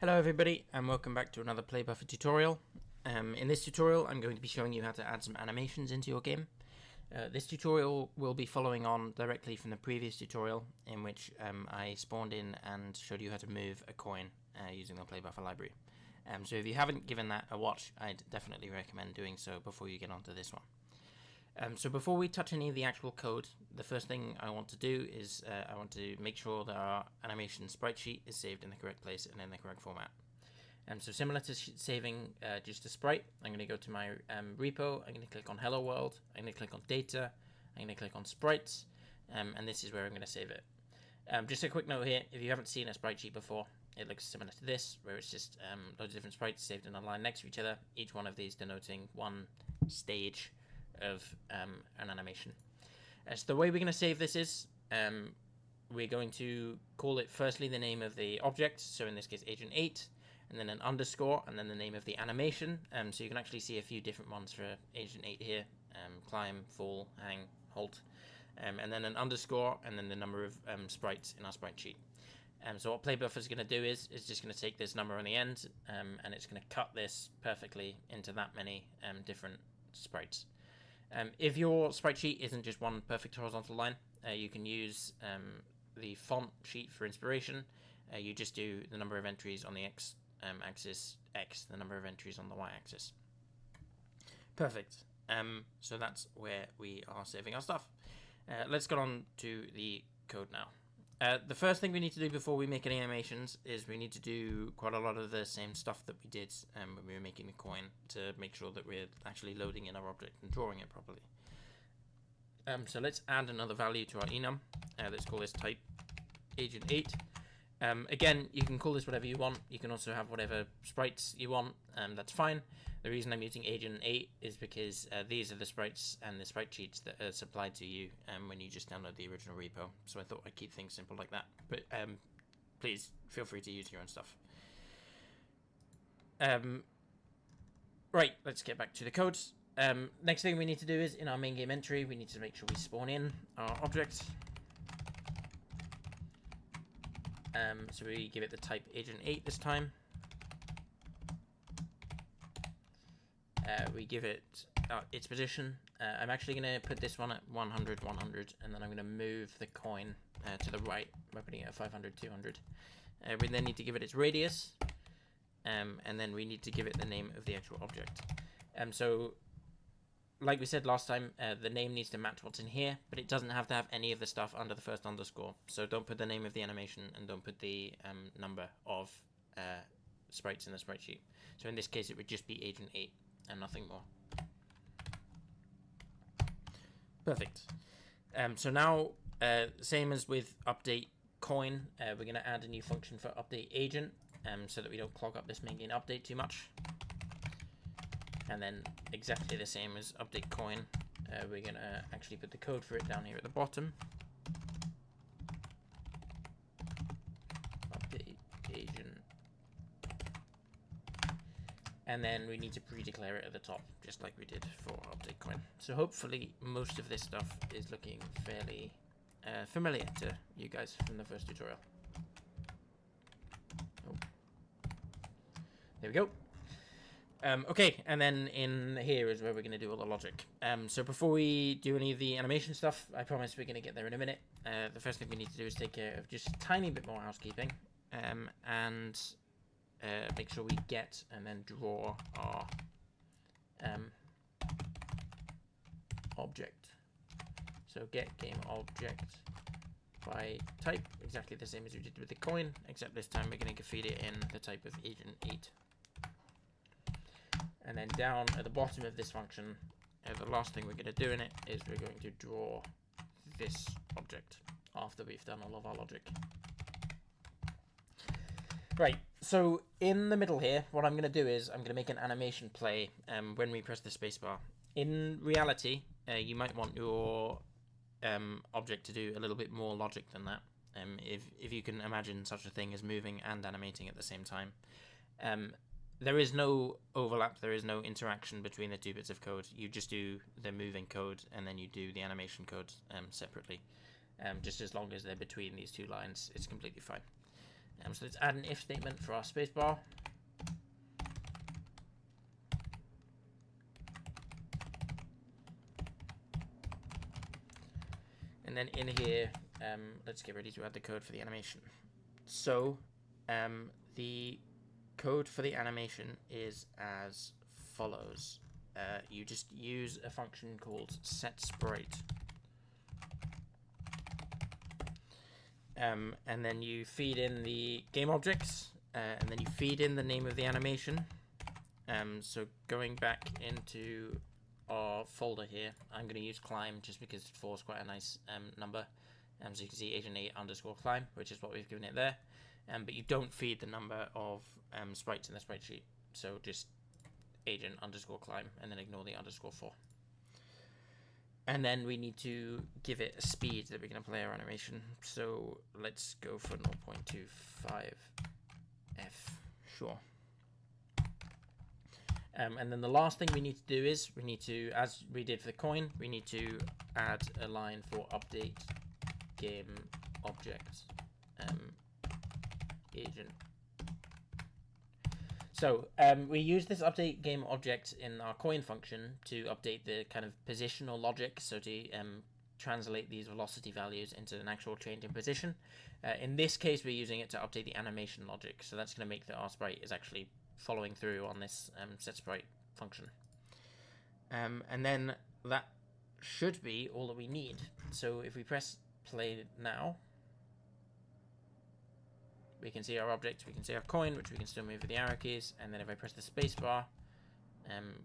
Hello everybody and welcome back to another playbuffer tutorial. In this tutorial I'm going to be showing you how to add some animations into your game. This tutorial will be following on directly from the previous tutorial in which I spawned in and showed you how to move a coin using the playbuffer library. So if you haven't given that a watch, I'd definitely recommend doing so before you get onto this one. So before we touch any of the actual code, the first thing I want to do is I want to make sure that our animation sprite sheet is saved in the correct place and in the correct format. So similar to saving just a sprite, I'm going to go to my repo, I'm going to click on Hello World, I'm going to click on Data, I'm going to click on Sprites, and this is where I'm going to save it. Just a quick note here, if you haven't seen a sprite sheet before, it looks similar to this, where it's just loads of different sprites saved in a line next to each other, each one of these denoting one stage of an animation. So the way we're going to save this is we're going to call it firstly the name of the object, so in this case agent 8, and then an underscore, and then the name of the animation. So you can actually see a few different ones for agent 8 here: climb, fall, hang, halt, and then an underscore, and then the number of sprites in our sprite sheet. So what playbuffer is going to do is just going to take this number on the end, and it's going to cut this perfectly into that many different sprites. If your sprite sheet isn't just one perfect horizontal line, you can use the font sheet for inspiration. You just do the number of entries on the x-axis, x, the number of entries on the y-axis. Perfect. So that's where we are saving our stuff. Let's get on to the code now. The first thing we need to do before we make any animations is we need to do quite a lot of the same stuff that we did when we were making the coin to make sure that we're actually loading in our object and drawing it properly. So let's add another value to our enum. Let's call this type agent 8. Again, you can call this whatever you want. You can also have whatever sprites you want. That's fine. The reason I'm using agent 8 is because these are the sprites and the sprite sheets that are supplied to you when you just download the original repo. So I thought I'd keep things simple like that. But please feel free to use your own stuff. Right, let's get back to the code. Next thing we need to do is in our main game entry, we need to make sure we spawn in our object. So we give it the type agent 8 this time. We give it its position. I'm actually going to put this one at 100, 100, and then I'm going to move the coin to the right by putting it at 500, 200. We then need to give it its radius, and then we need to give it the name of the actual object. So, like we said last time, the name needs to match what's in here, but it doesn't have to have any of the stuff under the first underscore. So don't put the name of the animation and don't put the number of sprites in the sprite sheet. So in this case, it would just be agent 8 and nothing more. Perfect. So now, same as with update coin, we're going to add a new function for update agent so that we don't clog up this main game update too much. And then exactly the same as update coin, we're going to actually put the code for it down here at the bottom. Update agent. And then we need to pre-declare it at the top, just like we did for update coin. So hopefully most of this stuff is looking fairly familiar to you guys from the first tutorial. Oh. There we go. Okay, and then in here is where we're going to do all the logic. So before we do any of the animation stuff, I promise we're going to get there in a minute. The first thing we need to do is take care of just a tiny bit more housekeeping and make sure we get and then draw our object. So get game object by type, exactly the same as we did with the coin, except this time we're going to feed it in the type of agent 8. And then down at the bottom of this function, the last thing we're going to do in it is we're going to draw this object after we've done all of our logic. Right, so in the middle here, what I'm going to do is I'm going to make an animation play when we press the spacebar. In reality, you might want your object to do a little bit more logic than that. If you can imagine such a thing as moving and animating at the same time. There is no overlap, there is no interaction between the two bits of code. You just do the moving code and then you do the animation code separately. Just as long as they're between these two lines, it's completely fine. So let's add an if statement for our spacebar. And then in here, let's get ready to add the code for the animation. So the code for the animation is as follows. You just use a function called setSprite. And then you feed in the game objects, and then you feed in the name of the animation. So going back into our folder here, I'm going to use climb just because 4 is quite a nice number. So you can see agent 8 underscore climb, which is what we've given it there. But you don't feed the number of sprites in the sprite sheet. So just agent underscore climb and then ignore the underscore 4. And then we need to give it a speed that we're going to play our animation. So let's go for 0.25 f. Sure. And then the last thing we need to do is we need to, as we did for the coin, we need to add a line for update game object agent. So we use this update game object in our coin function to update the kind of positional logic, so to translate these velocity values into an actual change in position. In this case, we're using it to update the animation logic, so that's going to make that our sprite is actually following through on this setSprite function. And then that should be all that we need. So if we press play now, we can see our object, we can see our coin, which we can still move with the arrow keys, and then if I press the spacebar,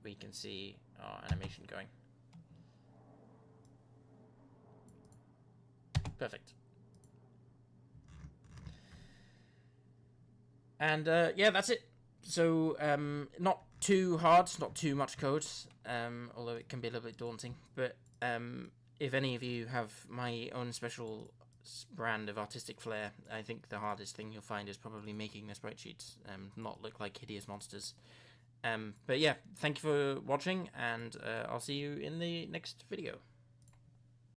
we can see our animation going. Perfect. And yeah, that's it. So not too hard, not too much code, although it can be a little bit daunting. But if any of you have my own special brand of artistic flair, I think the hardest thing you'll find is probably making the sprite sheets not look like hideous monsters. But yeah, thank you for watching, and I'll see you in the next video.